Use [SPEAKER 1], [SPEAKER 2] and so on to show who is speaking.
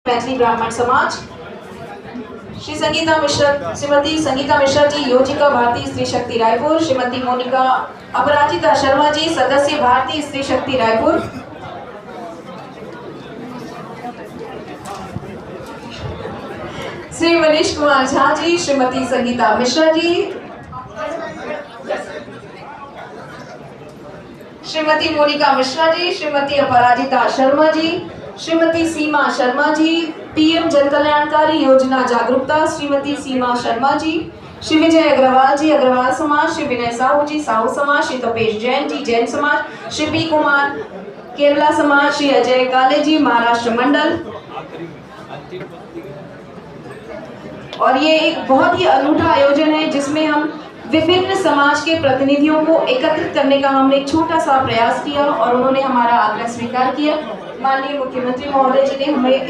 [SPEAKER 1] मैथिली ब्राह्मण समाज। श्री संगीता मिश्रा, श्रीमती संगीता मिश्रा जी, योजिका भारतीय स्त्री शक्ति रायपुर। श्रीमती मोनिका अपराजिता शर्मा जी, सदस्य भारतीय स्त्री शक्ति रायपुर। श्री मनीष कुमार झा जी, श्रीमती संगीता मिश्रा जी, श्रीमती मोनिका मिश्रा जी, श्रीमती अपराजिता शर्मा जी, श्रीमती सीमा शर्मा जी, पीएम जन कल्याणकारी योजना जागरूकता, श्रीमती सीमा शर्मा जी, श्री विजय अग्रवाल जी, अग्रवाल समाज, श्री विनय साहू जी, साहू समाज, श्री तपेश जैन जी, जैन समाज, श्री पी कुमार केरला समाज, श्री अजय काले जी, महाराष्ट्र मंडल। और ये एक बहुत ही अनूठा आयोजन है जिसमें हम विभिन्न समाज के प्रतिनिधियों को एकत्रित करने का हमने एक छोटा सा प्रयास किया और उन्होंने हमारा आग्रह स्वीकार किया। माननीय मुख्यमंत्री महोदय जी ने हमें